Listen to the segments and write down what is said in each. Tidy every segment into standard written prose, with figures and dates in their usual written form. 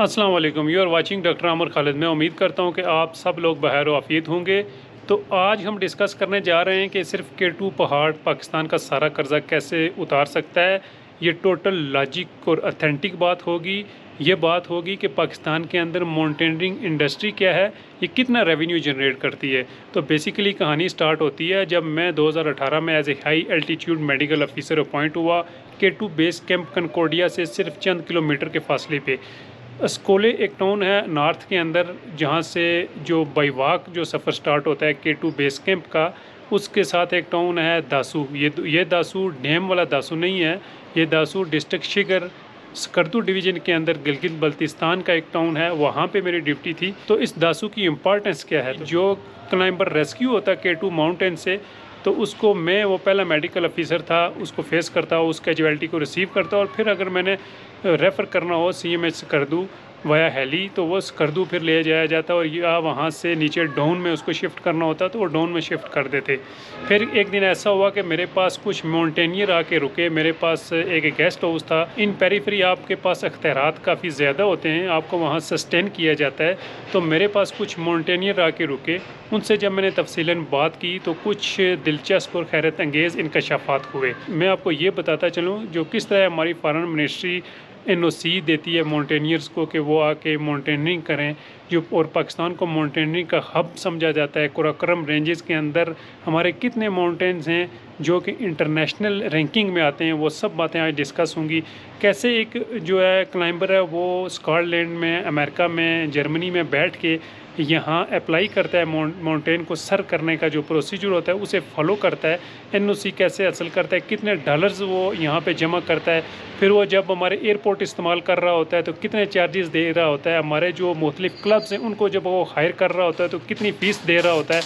अस्सलाम वालेकुम। You are watching doctor Aamir Khalid. मैं उम्मीद करता हूं कि आप सब लोग बहर आफियत होंगे। तो आज हम डिस्कस करने जा रहे हैं कि सिर्फ K2 पहाड़ पाकिस्तान का सारा कर्जा कैसे उतार सकता है। ये टोटल लॉजिक और ऑथेंटिक बात होगी। ये बात होगी कि पाकिस्तान के अंदर माउंटेनियरिंग इंडस्ट्री क्या है, ये कितना रेवेन्यू जनरेट करती है। तो बेसिकली कहानी स्टार्ट होती है जब मैं 2018 में as a high altitude medical officer appoint हुआ K2 बेस कैंप कनकोडिया से सिर्फ चंद किलोमीटर के फासले पे। अस्कोले एक टाउन है नॉर्थ के अंदर, जहाँ से जो बाई वॉक जो सफ़र स्टार्ट होता है K2 बेस कैंप का, उसके साथ एक टाउन है दासू। ये दासू डैम वाला दासू नहीं है, ये दासू डिस्ट्रिक्ट शिगर स्कर्दू डिवीज़न के अंदर गिलगित बल्तिस्तान का एक टाउन है। वहाँ पे मेरी ड्यूटी थी। तो इस दासू की इम्पोर्टेंस क्या है, जो क्लाइंबर रेस्क्यू होता है K2 माउंटेन से, तो उसको मैं वो पहला मेडिकल ऑफिसर था, उसको फेस करता हूँ, उस कैजुअलिटी को रिसीव करता हूँ, और फिर अगर मैंने रेफ़र करना हो CMH स्कर्दू वाया हेली, तो वो स्कर्दू फिर ले जाया जाता और या वहाँ से नीचे डाउन में उसको शिफ्ट करना होता तो वो डाउन में शिफ्ट कर देते। फिर एक दिन ऐसा हुआ कि मेरे पास कुछ माउंटेनियर आके रुके। मेरे पास एक गेस्ट हाउस था। इन पेरीफेरी आपके पास अख्तियारात काफ़ी ज़्यादा होते हैं, आपको वहाँ सस्टेन किया जाता है। तो मेरे पास कुछ माउंटेनियर आके रुके। उनसे जब मैंने तफसीलन बात की तो कुछ दिलचस्प और हैरत अंगेज़ इंकशाफात हुए। मैं आपको ये बताता चलूँ जो किस तरह हमारी फॉरेन मिनिस्ट्री NOC देती है माउंटेनियर्स को कि वो आके माउंटेनियरिंग करें। जो और पाकिस्तान को माउंटेनियरिंग का हब समझा जाता है। कराकोरम रेंजेस के अंदर हमारे कितने माउंटेन्स हैं जो कि इंटरनेशनल रैंकिंग में आते हैं, वो सब बातें आज डिस्कस होंगी। कैसे एक जो है क्लाइंबर है वो स्कॉटलैंड में, अमेरिका में, जर्मनी में बैठ के यहाँ अप्लाई करता है माउंटेन को सर करने का जो प्रोसीजर होता है उसे फॉलो करता है। NOC कैसे हासिल करता है, कितने डॉलर्स वो यहाँ पे जमा करता है, फिर वो जब हमारे एयरपोर्ट इस्तेमाल कर रहा होता है तो कितने चार्जेस दे रहा होता है, हमारे जो मुख्तलिफ क्लब्स हैं उनको जब वो हायर कर रहा होता है तो कितनी फ़ीस दे रहा होता है।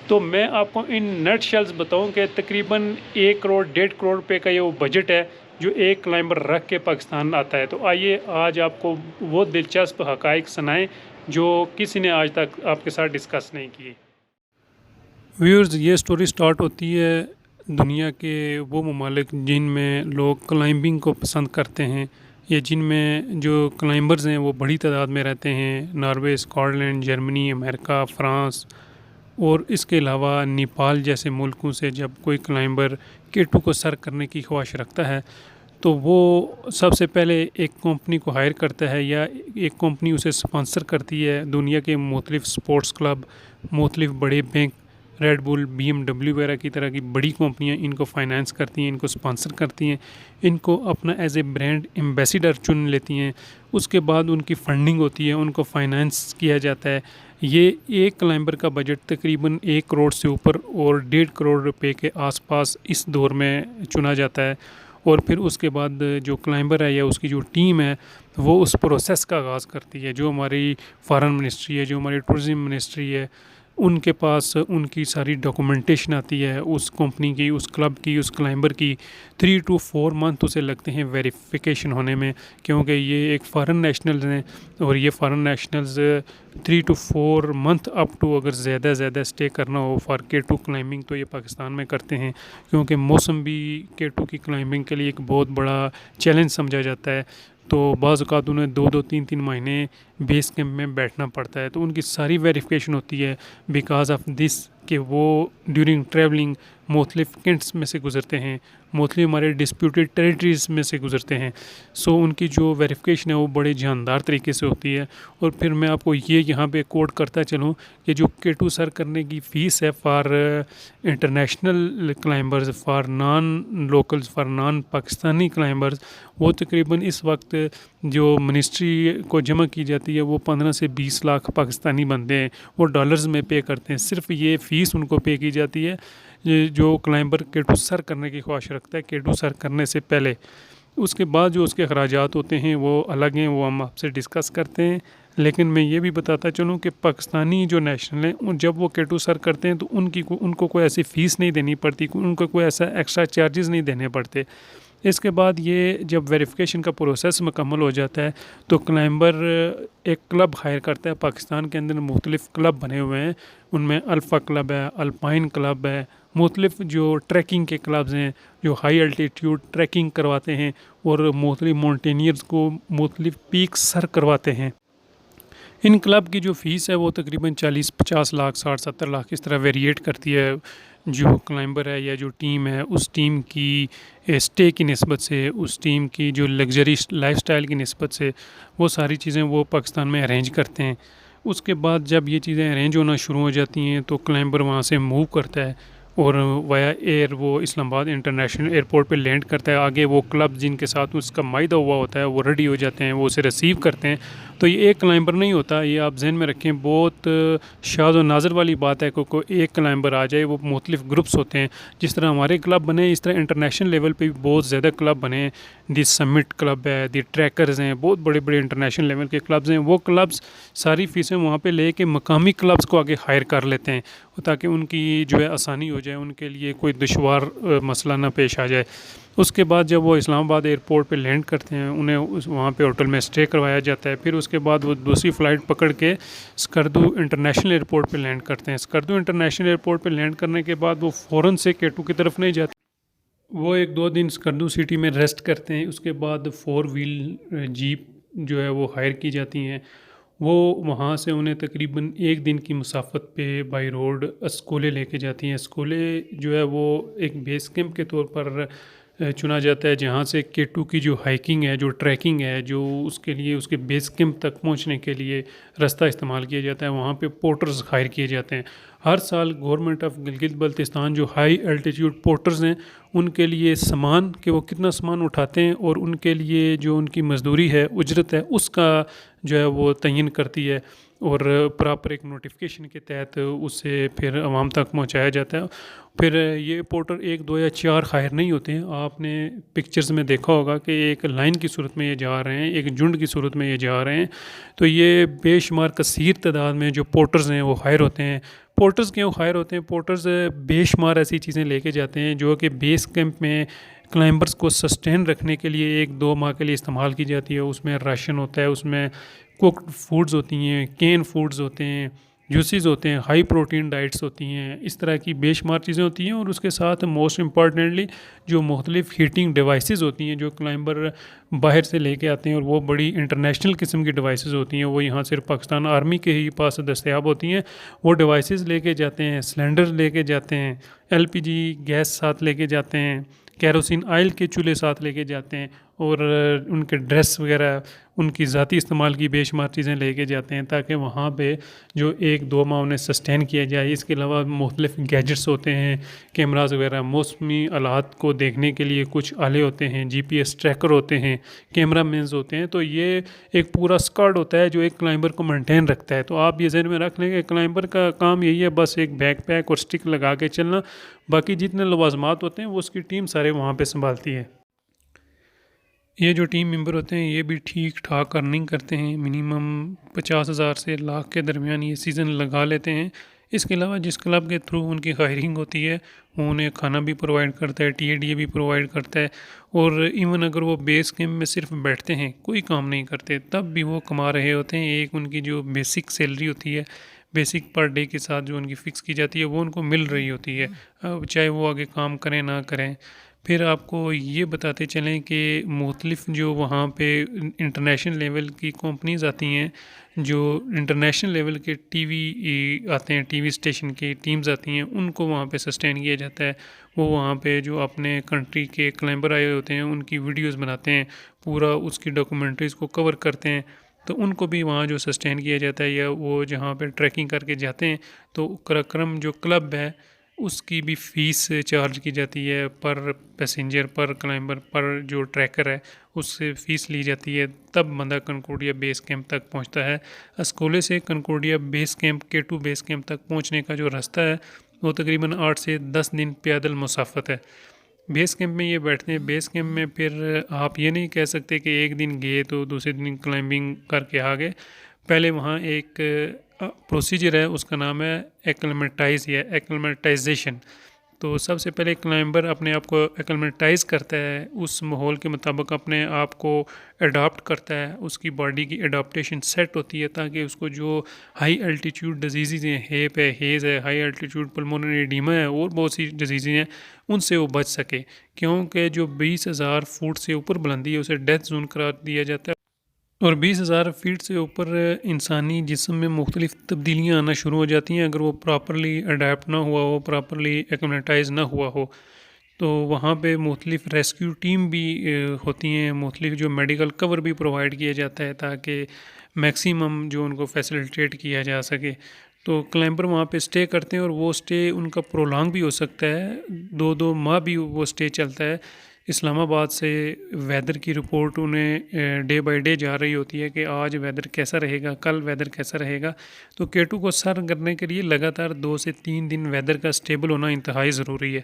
तो मैं आपको इन नट शेल्स बताऊँ कि तकरीबन 1 करोड़ 1.5 करोड़ रुपये का ये वो बजट है जो एक क्लाइंबर रख के पाकिस्तान आता है। तो आइए आज आपको वो दिलचस्प हक़ाइक़ सुनाएं जो किसी ने आज तक आपके साथ डिस्कस नहीं किए। व्यूअर्स, ये स्टोरी स्टार्ट होती है दुनिया के वो ममालिक जिनमें लोग क्लाइंबिंग को पसंद करते हैं, या जिनमें जो क्लाइंबर्स हैं वो बड़ी तादाद में रहते हैं। Norway, Scotland, Germany, America, France और इसके अलावा नेपाल जैसे मुल्कों से जब कोई क्लाइंबर K2 को सर करने की ख्वाहिश रखता है तो वो सबसे पहले एक कंपनी को हायर करता है या एक कंपनी उसे स्पॉन्सर करती है। दुनिया के मुख्तलिफ स्पोर्ट्स क्लब, मुख्तलिफ बड़े बैंक, रेड बुल, BMW वगैरह की तरह की बड़ी कंपनियां इनको फाइनेंस करती हैं, इनको स्पॉन्सर करती हैं, इनको अपना एज ए ब्रांड एम्बेसडर चुन लेती हैं। उसके बाद उनकी फंडिंग होती है, उनको फाइनेंस किया जाता है। ये एक क्लाइंबर का बजट तकरीबन 1 करोड़ से ऊपर और 1.5 करोड़ रुपए के आसपास इस दौर में चुना जाता है। और फिर उसके बाद जो क्लाइंबर है या उसकी जो टीम है वो उस प्रोसेस का आगाज़ करती है। जो हमारी फॉरेन मिनिस्ट्री है, जो हमारी टूरिज़म मिनिस्ट्री है, उनके पास उनकी सारी डॉक्यूमेंटेशन आती है उस कंपनी की, उस क्लब की, उस क्लाइंबर की। 3 to 4 मंथ उसे लगते हैं वेरिफिकेशन होने में, क्योंकि ये एक फ़ॉरेन नेशनल्स हैं और ये foreign nationals 3 to 4 month up to अगर ज़्यादा स्टे करना हो फॉर K2 क्लाइंबिंग तो ये पाकिस्तान में करते हैं, क्योंकि मौसम भी K2 की क्लाइंबिंग के लिए एक बहुत बड़ा चैलेंज समझा जाता है। तो बाज़ औक़ात उन्हें 2-2 3-3 महीने बेस कैंप में बैठना पड़ता है। तो उनकी सारी वेरिफिकेशन होती है बिकॉज़ ऑफ दिस कि वो ड्यूरिंग ट्रैवलिंग मुख्तलिफ कैंट्स में से गुज़रते हैं, मुख्तलिफ हमारे डिस्प्यूटेड टेरिटरीज़ में से गुज़रते हैं। सो उनकी जो वेरिफिकेशन है वो बड़े जानदार तरीके से होती है। और फिर मैं आपको ये यहाँ पे कोट करता चलूँ कि जो K2 सर करने की फ़ीस है for international climbers, for non locals, for non Pakistani climbers, वो तकरीबन इस वक्त जो मिनिस्ट्री को जमा की जाती है वो 15 से 20 लाख पाकिस्तानी बनते हैं, वो डॉलर्स में पे करते हैं। सिर्फ ये फ़ीस उनको पे की जाती है जो क्लाइंबर K2 सर करने की ख्वाहिश रखता है K2 सर करने से पहले। उसके बाद जो उसके अखराजात होते हैं वो अलग हैं, वो हम आपसे डिस्कस करते हैं। लेकिन मैं ये भी बताता चलूँ कि पाकिस्तानी जो नेशनल हैं जब वो K2 सर करते हैं तो उनको कोई ऐसी फ़ीस नहीं देनी पड़ती, उनको कोई ऐसा एक्स्ट्रा चार्जेस नहीं देने पड़ते। इसके बाद ये जब वेरिफिकेशन का प्रोसेस मुकम्मल हो जाता है तो क्लाइंबर एक क्लब हायर करता है। पाकिस्तान के अंदर मुख्तलिफ क्लब बने हुए हैं, उनमें अल्फ़ा क्लब है, अल्पाइन क्लब है, मुख्तलिफ जो ट्रैकिंग के क्लब्स हैं जो हाई अल्टीट्यूड ट्रैकिंग करवाते हैं और मुख्तलिफ माउंटेनियर्स को मुख्तलिफ पीक्स सर करवाते हैं। इन क्लब की जो फ़ीस है वो तकरीबन 40-50 लाख 60-70 लाख इस तरह वेरिएट करती है। जो क्लाइंबर है या जो टीम है उस टीम की स्टे की निस्बत से, उस टीम की जो लग्जरी लाइफस्टाइल की निस्बत से वो सारी चीज़ें वो पाकिस्तान में अरेंज करते हैं। उसके बाद जब ये चीज़ें अरेंज होना शुरू हो जाती हैं तो क्लाइंबर वहाँ से मूव करता है और वाया एयर वो इस्लामाबाद इंटरनेशनल एयरपोर्ट पे लैंड करता है। आगे वो क्लब जिनके साथ उसका माहिदा हुआ होता है वो रेडी हो जाते हैं, वो उसे रिसीव करते हैं। तो ये एक क्लाइंबर नहीं होता, ये आप जहन में रखें। बहुत शाज़ व नाज़र वाली बात है को एक क्लाइंबर आ जाए, वो मुख्तलिफ ग्रुप्स होते हैं। जिस तरह हमारे क्लब बने इस तरह इंटरनेशनल लेवल पे भी बहुत ज़्यादा क्लब बने हैं। दी समिट क्लब है, दी ट्रैकर्स हैं, बहुत बड़े बड़े इंटरनेशनल लेवल के क्लब्स हैं। वो क्लब्स सारी फ़ीसें वहाँ पे लेके मकामी क्लब्स को आगे हायर कर लेते हैं ताकि उनकी जो है आसानी हो जाए, उनके लिए कोई दुश्वार मसला ना पेश आ जाए। उसके बाद जब वो इस्लामाबाद एयरपोर्ट पे लैंड करते हैं उन्हें वहाँ पे होटल में स्टे करवाया जाता है। फिर उसके बाद वो दूसरी फ़्लाइट पकड़ के स्कर्दू इंटरनेशनल एयरपोर्ट पे लैंड करते हैं। स्कर्दू इंटरनेशनल एयरपोर्ट पे लैंड करने के बाद वो फ़ौरन से K2 की तरफ नहीं जाते, वो 1-2 दिन स्कर्दू सिटी में रेस्ट करते हैं। उसके बाद 4 व्हील जीप जो है वो हायर की जाती हैं। वो वहाँ से उन्हें तकरीबन 1 दिन की मुसाफत पे बाई रोड अस्कोले लेके जाती हैं। अस्कोले जो है वो एक बेस कैंप के तौर पर चुना जाता है जहाँ से K2 की जो हाइकिंग है, जो ट्रैकिंग है, जो उसके लिए उसके बेस कैंप तक पहुँचने के लिए रास्ता इस्तेमाल किया जाता है। वहाँ पे पोर्टर्स हायर किए जाते हैं। हर साल गवर्नमेंट ऑफ गिलगित बल्तिस्तान जो हाई अल्टीट्यूड पोर्टर्स हैं उनके लिए सामान कि वो कितना सामान उठाते हैं और उनके लिए जो उनकी मजदूरी है, उजरत है, उसका जो है वो तयन करती है और प्रॉपर एक नोटिफिकेशन के तहत उसे फिर आवाम तक पहुंचाया जाता है। फिर ये पोर्टर 1, 2 या 4 हायर नहीं होते हैं। आपने पिक्चर्स में देखा होगा कि एक लाइन की सूरत में ये जा रहे हैं, एक झुंड की सूरत में ये जा रहे हैं। तो ये बेशुमार कसीर तादाद में जो पोर्टर्स हैं वो हायर होते हैं। पोर्टर्स क्यों हायर होते हैं? पोर्टर्स बेशुमार ऐसी चीज़ें लेके जाते हैं जो कि बेस कैंप में क्लाइंबर्स को सस्टेन रखने के लिए 1-2 माह के लिए इस्तेमाल की जाती है। उसमें राशन होता है, उसमें कुक्ड फूड्स होती हैं, केन फूड्स होते हैं, जूसेस होते हैं, हाई प्रोटीन डाइट्स होती हैं, इस तरह की बेशुमार चीज़ें होती हैं। और उसके साथ मोस्ट इम्पॉर्टेंटली जो मुख्तलिफ हीटिंग डिवाइसेस होती हैं जो क्लाइंबर बाहर से लेके आते हैं और वो बड़ी इंटरनेशनल किस्म की डिवाइसेस होती हैं, वो यहाँ सिर्फ पाकिस्तान आर्मी के ही पास दस्तयाब होती हैं। वो डिवाइसेस लेके जाते हैं, सिलेंडर लेके जाते हैं, LPG गैस साथ लेके जाते हैं, केरोसिन ऑयल के चूल्हे साथ लेके जाते हैं और उनके ड्रेस वगैरह उनकी ज़ाती इस्तेमाल की बेशुमार चीज़ें लेके जाते हैं ताकि वहाँ पे जो 1-2 माह उन्हें सस्टेन किया जाए। इसके अलावा मुख्तलिफ गैजेट्स होते हैं, कैमराज वगैरह, मौसमी हालात को देखने के लिए कुछ आले होते हैं, GPS ट्रैकर होते हैं, कैमरा मेंस होते हैं। तो ये एक पूरा स्क्वाड होता है जो एक क्लाइंबर को मेंटेन रखता है। तो आप ये जहन में रख लें कि क्लाइंबर का काम यही है, बस एक बैकपैक और स्टिक लगा के चलना। बाकी जितने लवाजमात होते हैं वो उसकी टीम सारे वहाँ पे संभालती है। ये जो टीम मेंबर होते हैं ये भी ठीक ठाक अर्निंग करते हैं, मिनिमम 50,000 से लाख के दरमियान ये सीज़न लगा लेते हैं। इसके अलावा जिस क्लब के थ्रू उनकी हायरिंग होती है वो उन्हें खाना भी प्रोवाइड करता है, TADA भी प्रोवाइड करता है। और इवन अगर वो बेस कैंप में सिर्फ बैठते हैं, कोई काम नहीं करते, तब भी वो कमा रहे होते हैं। एक उनकी जो बेसिक सैलरी होती है, बेसिक पर डे के साथ जो उनकी फ़िक्स की जाती है वो उनको मिल रही होती है, चाहे वो आगे काम करें ना करें। फिर आपको ये बताते चलें कि मुख्तलिफ जो वहाँ पे इंटरनेशनल लेवल की कंपनीज़ आती हैं, जो इंटरनेशनल लेवल के TV आते हैं, TV स्टेशन की टीम्स आती हैं, उनको वहाँ पे सस्टेन किया जाता है। वो वहाँ पे जो अपने कंट्री के क्लाइंबर आए होते हैं उनकी वीडियोस बनाते हैं, पूरा उसकी डॉक्यूमेंट्रीज़ को कवर करते हैं। तो उनको भी वहाँ जो सस्टेन किया जाता है, या वो जहाँ पे ट्रैकिंग करके जाते हैं तो कराक्रम जो क्लब है उसकी भी फ़ीस चार्ज की जाती है, पर पैसेंजर, पर क्लाइंबर, पर जो ट्रैकर है उससे फ़ीस ली जाती है। तब बंदा कनकोडिया बेस कैंप तक पहुंचता है। अस्कोले से Concordia base camp K2 base camp तक पहुंचने का जो रास्ता है वो तकरीबन 8 से 10 दिन पैदल मुसाफत है। बेस कैंप में ये बैठते हैं। बेस कैंप में फिर आप ये नहीं कह सकते कि एक दिन गए तो दूसरे दिन क्लाइंबिंग करके आ गए। पहले वहाँ एक प्रोसीजर है, उसका नाम है एक्लेमेटाइज या एक्लेमेटाइजेशन। तो सबसे पहले क्लाइंबर अपने आप को एक्लेमेटाइज़ करता है, उस माहौल के मुताबिक अपने आप को अडॉप्ट करता है, उसकी बॉडी की अडॉप्टेशन सेट होती है ताकि उसको जो हाई एल्टीट्यूड डिजीज़ हैं, हेप है, हेज़ है, हाई एल्टीट्यूड पल्मोनरी एडीमा है और बहुत सी डिजीज़ हैं, उनसे वो बच सके। क्योंकि जो 20,000 फुट से ऊपर बुलंदी है उसे डेथ जोन करार दिया जाता है और 20,000 फीट से ऊपर इंसानी जिस्म में मुख्तलिफ़ तब्दीलियाँ आना शुरू हो जाती हैं अगर वो प्रॉपरली अडेप्ट ना हुआ हो, प्रॉपरली एक्लेमेटाइज़ ना हुआ हो। तो वहाँ पे मुख्तलिफ़ रेस्क्यू टीम भी होती हैं, मुख्तलिफ़ जो मेडिकल कवर भी प्रोवाइड किया जाता है ताकि मैक्सिमम जो उनको फैसिलिटेट किया जा सके। तो क्लाइंबर वहाँ पे स्टे करते हैं और वो स्टे उनका प्रोलॉन्ग भी हो सकता है, 2-2 माह भी वो स्टे चलता है। इस्लामाबाद से वेदर की रिपोर्ट उन्हें डे बाय डे जा रही होती है कि आज वेदर कैसा रहेगा, कल वेदर कैसा रहेगा। तो K2 को सर करने के लिए लगातार 2 से 3 दिन वेदर का स्टेबल होना इंतहाई ज़रूरी है।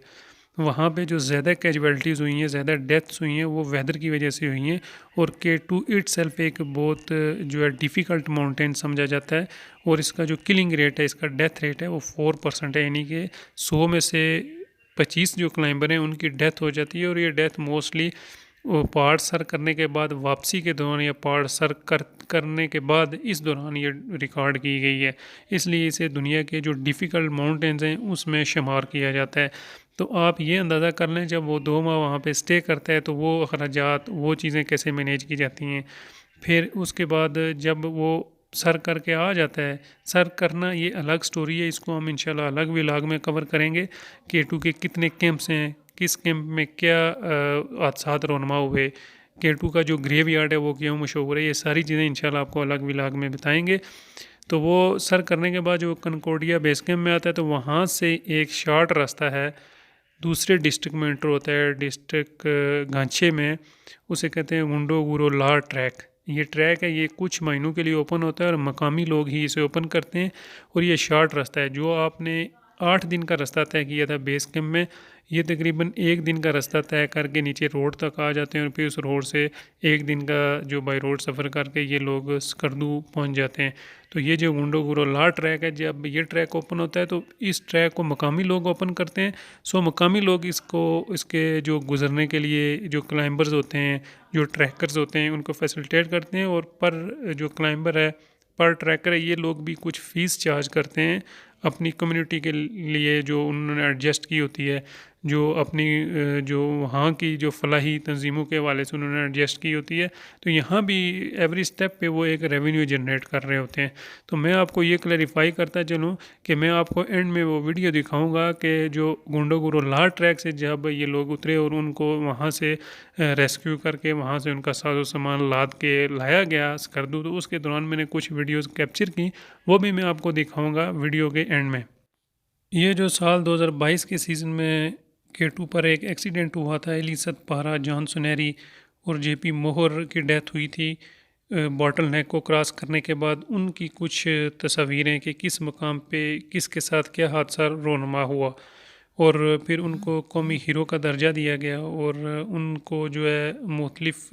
वहाँ पे जो ज़्यादा कैजुअल्टीज़ हुई हैं, ज़्यादा डेथ्स हुई हैं, वो वेदर की वजह से हुई हैं और K2 इटसेल्फ एक बहुत जो है डिफ़िकल्ट माउंटेन समझा जाता है और इसका जो किलिंग रेट है, इसका डेथ रेट है वो 4% है, यानी कि 100 में से 25 जो क्लाइंबर हैं उनकी डेथ हो जाती है और ये डेथ मोस्टली पहाड़ सर करने के बाद वापसी के दौरान या पहाड़ सर करने के बाद इस दौरान ये रिकॉर्ड की गई है, इसलिए इसे दुनिया के जो डिफ़िकल्ट माउंटेन्स हैं उसमें शुमार किया जाता है। तो आप ये अंदाज़ा कर लें जब वो 2 माह वहाँ पे स्टे करता है तो वो अखराजात, वो चीज़ें कैसे मैनेज की जाती हैं। फिर उसके बाद जब वो सर करके आ जाता है, सर करना ये अलग स्टोरी है, इसको हम इंशाल्लाह अलग व्लॉग में कवर करेंगे। K2 के कितने कैंप्स हैं, किस कैंप में क्या हादसात रोनमा हुए, K2 का जो ग्रेव यार्ड है वो क्यों मशहूर है, ये सारी चीज़ें इंशाल्लाह आपको अलग व्लॉग में बताएंगे। तो वो सर करने के बाद जो कनकोडिया बेस कैंप में आता है तो वहाँ से एक शॉर्ट रास्ता है, दूसरे डिस्ट्रिक्ट में एंटर होता है, डिस्ट्रिक्ट गांछे में, उसे कहते हैं गुंडो गुरो ला ट्रैक। ये ट्रैक है, ये कुछ महीनों के लिए ओपन होता है और मकामी लोग ही इसे ओपन करते हैं और ये शॉर्ट रास्ता है। जो आपने 8 दिन का रास्ता तय किया था बेस कैंप में, ये तकरीबन 1 दिन का रास्ता तय करके नीचे रोड तक आ जाते हैं और फिर उस रोड से 1 दिन का जो बाई रोड सफ़र करके ये लोग स्कर्दू पहुंच जाते हैं। तो ये जो गुंडो गुरो ला ट्रैक है, जब ये ट्रैक ओपन होता है तो इस ट्रैक को मकामी लोग ओपन करते हैं। सो मकामी लोग इसके जो गुज़रने के लिए जो क्लाइंबर्स होते हैं, जो ट्रैकर्स होते हैं, उनको फैसिलिटेट करते हैं और पर जो क्लाइंबर है, पर ट्रैकर है, ये लोग भी कुछ फ़ीस चार्ज करते हैं अपनी कम्युनिटी के लिए जो उन्होंने एडजस्ट की होती है, जो अपनी जो वहाँ की जो फलाही तंजीमों के हवाले से उन्होंने एडजस्ट की होती है। तो यहाँ भी एवरी स्टेप पे वो एक रेवेन्यू जनरेट कर रहे होते हैं। तो मैं आपको ये क्लैरिफाई करता चलूँ कि मैं आपको एंड में वो वीडियो दिखाऊंगा कि जो गुंडो गुरो ला ट्रैक से जब ये लोग उतरे और उनको वहाँ से रेस्क्यू करके वहाँ से उनका साजो सामान लाद के लाया गया स्कर्दू, तो उसके दौरान मैंने कुछ वीडियोज़ कैप्चर की, वो भी मैं आपको दिखाऊँगा वीडियो के एंड में। ये जो साल 2022 के सीज़न में K2 पर एक एक्सीडेंट हुआ था, एलिसत पारा, जॉन सुनहरी और JP मोहर की डेथ हुई थी बॉटल नेक को क्रॉस करने के बाद। उनकी कुछ तस्वीरें कि किस मकाम पे किसके साथ क्या हादसा रोनमा हुआ और फिर उनको कौमी हीरो का दर्जा दिया गया और उनको जो है मुख्तलिफ़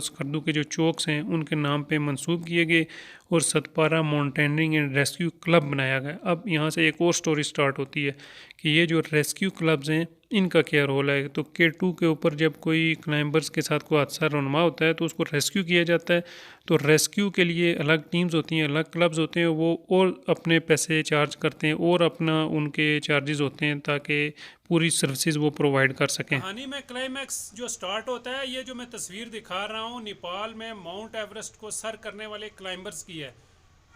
स्कर्दू के जो चौक्स हैं उनके नाम पे मंसूब किए गए और Satpara mountaineering and rescue club बनाया गया। अब यहाँ से एक और स्टोरी स्टार्ट होती है कि ये जो रेस्क्यू क्लब्स हैं इनका क्या रोल है। तो K2 के ऊपर जब कोई क्लाइंबर्स के साथ कोई हादसा रोनमा होता है तो उसको रेस्क्यू किया जाता है। तो रेस्क्यू के लिए अलग टीम्स होती हैं, अलग क्लब्स होते हैं, वो और अपने पैसे चार्ज करते हैं और अपना उनके चार्जेस होते हैं ताकि पूरी सर्विसेज वो प्रोवाइड कर सकें। कहानी में क्लाइमैक्स जो स्टार्ट होता है, ये जो मैं तस्वीर दिखा रहा हूँ नेपाल में माउंट एवरेस्ट को सर करने वाले क्लाइंबर्स की है।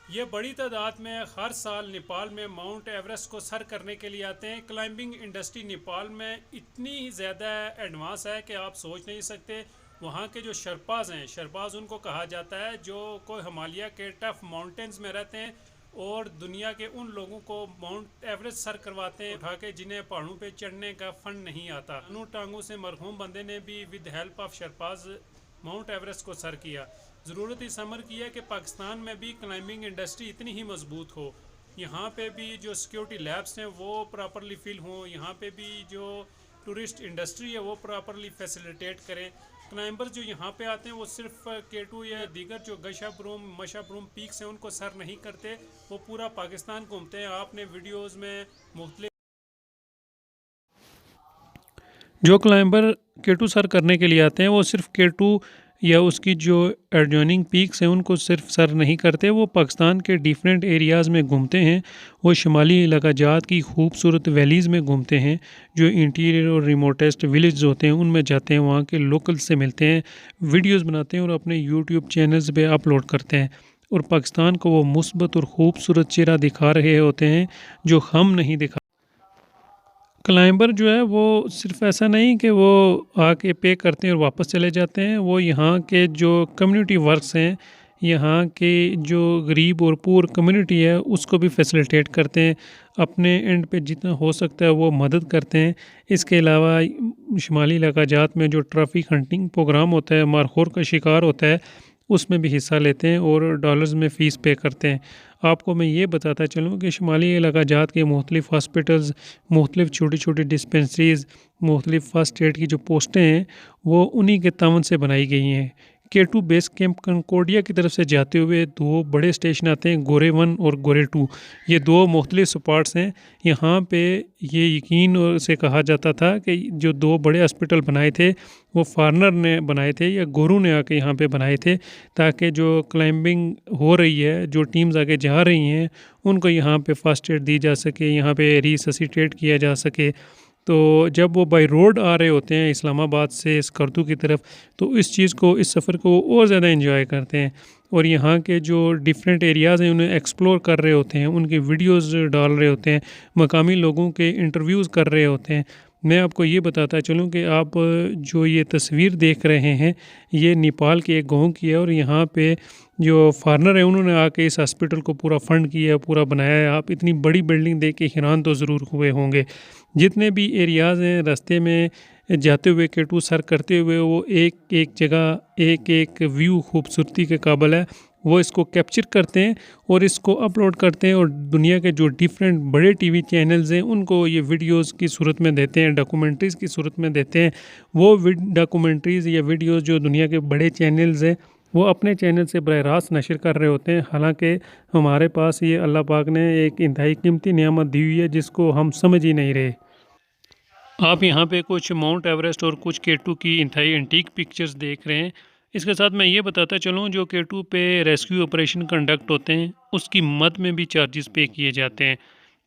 ये बड़ी तादाद में हर साल नेपाल में माउंट एवरेस्ट को सर करने के लिए आते हैं। क्लाइंबिंग इंडस्ट्री नेपाल में इतनी ज़्यादा एडवांस है कि आप सोच नहीं सकते। वहाँ के जो शर्पाज हैं, शर्पाज उनको कहा जाता है, जो कोई हिमालय के टफ माउंटेन्स में रहते हैं और दुनिया के उन लोगों को माउंट एवरेस्ट सर करवाते हैं उठा के जिन्हें पहाड़ों पे चढ़ने का फंड नहीं आता। दोनों टांगों से मरहूम बंदे ने भी with help of Sherpas Mount Everest को सर किया। ज़रूरत इस अमर की है कि पाकिस्तान में भी क्लाइंबिंग इंडस्ट्री इतनी ही मजबूत हो, यहाँ पे भी जो सिक्योरिटी लैब्स हैं वो प्रॉपरली फिल हों, यहाँ पे भी जो टूरिस्ट इंडस्ट्री है वो प्रॉपरली फैसिलिटेट करें। क्लाइंबर्स जो यहाँ पे आते हैं वो सिर्फ K2 या दीगर जो गशाब्रूम मशाब्रूम पीक्स हैं उनको सर नहीं करते, वो पूरा पाकिस्तान घूमते हैं। आपने वीडियोज़ में मुख्तलिफ जो क्लाइंबर K2 सर करने के लिए आते हैं वो सिर्फ K2 या उसकी जो एडजॉइनिंग पीक्स हैं उनको सिर्फ सर नहीं करते, वो पाकिस्तान के डिफरेंट एरियाज़ में घूमते हैं। वो शुमाली इलाकाजात की खूबसूरत वैलीज़ में घूमते हैं, जो इंटीरियर और रिमोटेस्ट विलेज होते हैं उनमें जाते हैं, वहाँ के लोकल से मिलते हैं, वीडियोस बनाते हैं और अपने यूट्यूब चैनल्स पे अपलोड करते हैं और पाकिस्तान को वो मुस्बत और ख़ूबसूरत चेहरा दिखा रहे होते हैं जो हम नहीं दिखा। क्लाइंबर जो है वो सिर्फ ऐसा नहीं कि वो आके पे करते हैं और वापस चले जाते हैं, वो यहाँ के जो कम्युनिटी वर्क्स हैं, यहाँ के जो गरीब और पुअर कम्युनिटी है उसको भी फैसिलिटेट करते हैं, अपने एंड पे जितना हो सकता है वो मदद करते हैं। इसके अलावा शुमाली इलाकाजात में जो ट्रैफिक हंटिंग प्रोग्राम होता है, मारखोर का शिकार होता है, उसमें भी हिस्सा लेते हैं और डॉलर्स में फ़ीस पे करते हैं। आपको मैं ये बताता चलूँ कि शुमाली इलाकाजात के मुख्तलिफ़ हॉस्पिटल्स, मुख्तलिफ़ छोटी-छोटी डिस्पेंसरीज़, मुख्तलिफ़ फ़र्स्ट एड की जो पोस्टें हैं, वो उन्हीं के तावन से बनाई गई हैं। K2 बेस कैंप कंकोडिया की तरफ से जाते हुए 2 बड़े स्टेशन आते हैं, गोरे 1 और गोरे 2। ये 2 मुख्तलिफ़ स्पॉट्स हैं। यहाँ पे ये यकीन से कहा जाता था कि जो 2 बड़े हॉस्पिटल बनाए थे, वो फॉरेनर ने बनाए थे या गोरों ने आके यहाँ पे बनाए थे, ताकि जो क्लाइंबिंग हो रही है, जो टीम्स आगे जा रही हैं, उनको यहाँ पे फर्स्ट एड दी जा सके, यहाँ पे रिससिटेट किया जा सके। तो जब वो बाई रोड आ रहे होते हैं इस्लामाबाद से स्कर्दू की तरफ, तो इस चीज़ को, इस सफ़र को और ज़्यादा एंजॉय करते हैं और यहाँ के जो डिफरेंट एरियाज़ हैं उन्हें एक्सप्लोर कर रहे होते हैं, उनकी वीडियोस डाल रहे होते हैं, मकामी लोगों के इंटरव्यूज़ कर रहे होते हैं। मैं आपको ये बताता चलूँ कि आप जो ये तस्वीर देख रहे हैं, ये नेपाल के एक गाँव की है और यहाँ पे जो फॉरेनर है उन्होंने आके इस हॉस्पिटल को पूरा फंड किया, पूरा बनाया है। आप इतनी बड़ी बिल्डिंग देख के हैरान तो ज़रूर हुए होंगे। जितने भी एरियाज़ हैं रास्ते में जाते हुए K2 सर करते हुए, वो एक जगह एक व्यू खूबसूरती के काबिल है, वो इसको कैप्चर करते हैं और इसको अपलोड करते हैं और दुनिया के जो डिफरेंट बड़े टीवी चैनल्स हैं उनको ये वीडियोस की सूरत में देते हैं, डॉक्यूमेंट्रीज़ की सूरत में देते हैं। वो डॉक्यूमेंट्रीज़ या वीडियोस जो दुनिया के बड़े चैनल्स हैं वो अपने चैनल से बरह रास्त नशर कर रहे होते हैं। हालांकि हमारे पास ये अल्लाह पाक ने एक इंतहाई कीमती नेमत दी हुई है जिसको हम समझ ही नहीं रहे। आप यहाँ पे कुछ माउंट एवरेस्ट और कुछ K2 की इंतहाई एंटीक पिक्चर्स देख रहे हैं। इसके साथ मैं ये बताता चलूँ, जो K2 पे रेस्क्यू ऑपरेशन कंडक्ट होते हैं उसकी मद में भी चार्जेस पे किए जाते हैं।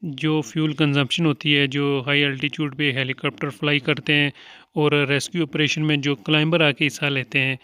जो फ्यूल कंजम्पशन होती है, जो हाई एल्टीट्यूड पे हेलीकॉप्टर फ्लाई करते हैं और रेस्क्यू ऑपरेशन में जो क्लाइंबर आके हिस्सा लेते हैं,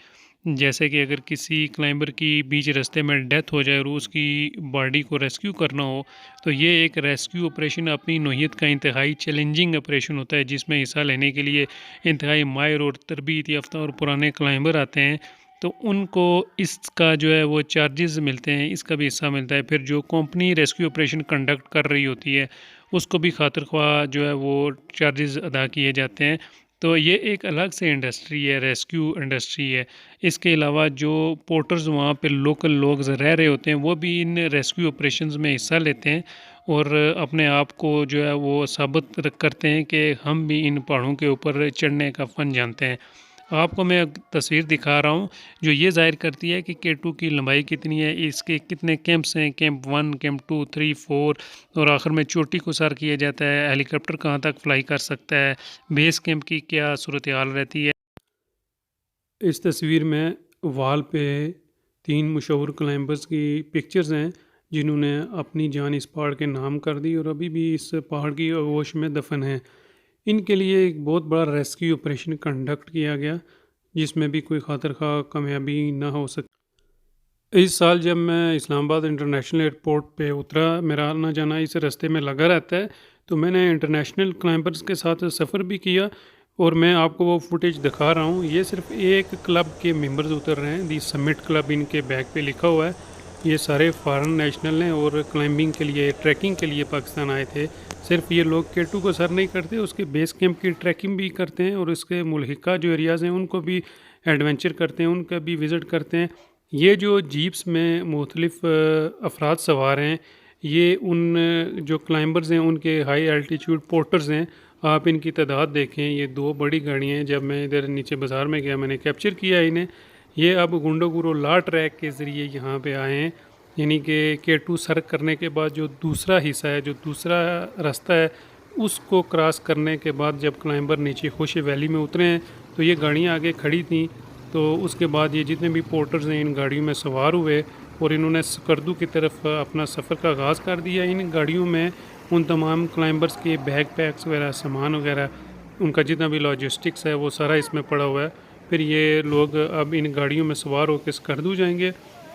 जैसे कि अगर किसी क्लाइंबर की बीच रास्ते में डेथ हो जाए और उसकी बॉडी को रेस्क्यू करना हो, तो ये एक रेस्क्यू ऑपरेशन अपनी नौइयत का इंतहाई चैलेंजिंग ऑपरेशन होता है, जिसमें हिस्सा लेने के लिए इंतहाई माहिर और तरबियत याफ्ता और पुराने क्लाइंबर आते हैं। तो उनको इसका जो है वो चार्जेस मिलते हैं, इसका भी हिस्सा मिलता है। फिर जो कंपनी रेस्क्यू ऑपरेशन कंडक्ट कर रही होती है उसको भी खातिर ख्वाह जो है वो चार्जेस अदा किए जाते हैं। तो ये एक अलग से इंडस्ट्री है, रेस्क्यू इंडस्ट्री है। इसके अलावा जो पोर्टर्स वहाँ पे लोकल लोग रह रहे होते हैं वो भी इन रेस्क्यू ऑपरेशंस में हिस्सा लेते हैं और अपने आप को जो है वो साबित करते हैं कि हम भी इन पहाड़ों के ऊपर चढ़ने का फ़न जानते हैं। आपको मैं एक तस्वीर दिखा रहा हूँ जो ये ज़ाहिर करती है कि K2 की लंबाई कितनी है, इसके कितने कैंप्स हैं, कैंप 1, कैंप 2, 3, 4 और आखिर में चोटी को सर किया जाता है, हेलीकॉप्टर कहाँ तक फ्लाई कर सकता है, बेस कैंप की क्या सूरत हाल रहती है। इस तस्वीर में वॉल पे 3 मशहूर क्लाइंबर्स की पिक्चर्स हैं जिन्होंने अपनी जान इस पहाड़ के नाम कर दी और अभी भी इस पहाड़ की आगोश में दफन हैं। इनके लिए एक बहुत बड़ा रेस्क्यू ऑपरेशन कंडक्ट किया गया जिसमें भी कोई खातिर खा कामयाबी ना हो सके। इस साल जब मैं इस्लामाबाद इंटरनेशनल एयरपोर्ट पे उतरा, मेरा आना जाना इस रास्ते में लगा रहता है, तो मैंने इंटरनेशनल क्लाइंबर्स के साथ सफ़र भी किया और मैं आपको वो फुटेज दिखा रहा हूँ। ये सिर्फ एक क्लब के मेंबर्स उतर रहे हैं, दी समिट क्लब इनके बैग पे लिखा हुआ है। ये सारे फॉरेन नेशनल हैं और क्लाइंबिंग के लिए, ट्रैकिंग के लिए पाकिस्तान आए थे। सिर्फ ये लोग K2 को सर नहीं करते, उसके बेस कैंप की ट्रैकिंग भी करते हैं और उसके मुल्हिका जो एरियाज़ हैं उनको भी एडवेंचर करते हैं, उनका भी विज़िट करते हैं। ये जो जीप्स में मुख्तलिफ़ अफराद सवार हैं, ये उन जो क्लाइंबर्स हैं उनके हाई एल्टीट्यूड पोर्टर्स हैं। आप इनकी तादाद देखें, ये 2 बड़ी गाड़ियाँ हैं। जब मैं इधर नीचे बाज़ार में गया मैंने कैप्चर किया इन्हें। ये अब गुंडोगुरो ला ट्रैक के ज़रिए यहाँ पे आए हैं, यानी कि K2 सर करने के बाद जो दूसरा हिस्सा है, जो दूसरा रास्ता है, उसको क्रॉस करने के बाद जब क्लाइंबर नीचे खुशी वैली में उतरे हैं तो ये गाड़ियाँ आगे खड़ी थी। तो उसके बाद ये जितने भी पोर्टर्स हैं इन गाड़ियों में सवार हुए और इन्होंने स्कर्दू की तरफ अपना सफ़र का आगाज़ कर दिया। इन गाड़ियों में उन तमाम क्लाइंबर्स के बैग पैक्स वगैरह, सामान वगैरह, उनका जितना भी लॉजिस्टिक्स है वो सारा इसमें पड़ा हुआ है। फिर ये लोग अब इन गाड़ियों में सवार होकर स्कर्दू जाएंगे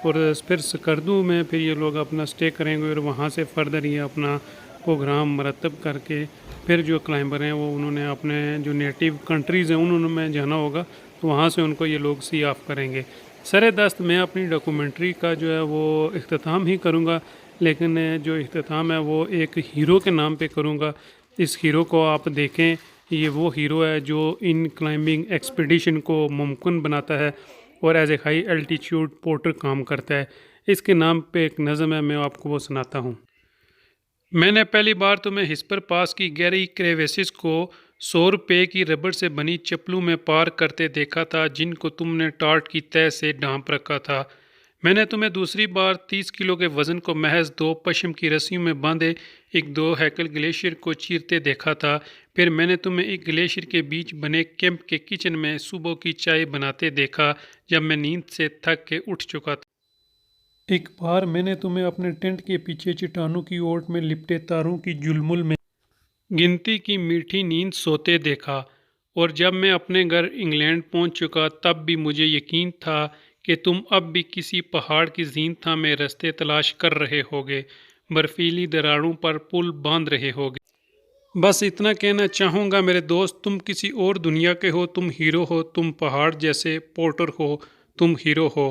और फिर स्कर्दू में फिर ये लोग अपना स्टे करेंगे और वहाँ से फर्दर ये अपना प्रोग्राम मरतब करके फिर जो क्लाइंबर हैं वो उन्होंने अपने जो नेटिव कंट्रीज़ हैं उन्होंने में जाना होगा, तो वहाँ से उनको ये लोग सी ऑफ करेंगे। सर दस्त मैं अपनी डॉक्यूमेंट्री का जो है वो इख्तिताम ही करूँगा, लेकिन जो इख्तिताम है वो एक हीरो के नाम पे करूँगा। इस हीरो को आप देखें, ये वो हीरो है जो इन क्लाइंबिंग एक्सपीडिशन को मुमकिन बनाता है और as a high altitude porter काम करता है। इसके नाम पे एक नज़म है, मैं आपको वो सुनाता हूँ। मैंने पहली बार तुम्हें हिस्पर पास की गहरी क्रेवेसिस को 100 रुपये की रबड़ से बनी चप्पलों में पार करते देखा था, जिनको तुमने टार्ट की तह से ढांप रखा था। मैंने तुम्हें दूसरी बार 30 किलो के वज़न को महज 2 पश्म की रस्सियों में बांधे एक 2 हैकल ग्लेशियर को चीरते देखा था। फिर मैंने तुम्हें एक ग्लेशियर के बीच बने कैंप के किचन में सुबह की चाय बनाते देखा, जब मैं नींद से थक के उठ चुका था। एक बार मैंने तुम्हें अपने टेंट के पीछे चट्टानों की ओट में लिपटे तारों की जुलमुल में गिनती की मीठी नींद सोते देखा, और जब मैं अपने घर इंग्लैंड पहुंच चुका तब भी मुझे यकीन था कि तुम अब भी किसी पहाड़ की ज़ीनता में रास्ते तलाश कर रहे होगे, बर्फीली दरारों पर पुल बांध रहे होगे। बस इतना कहना चाहूँगा मेरे दोस्त, तुम किसी और दुनिया के हो, तुम हीरो हो, तुम पहाड़ जैसे पोर्टर हो, तुम हीरो हो।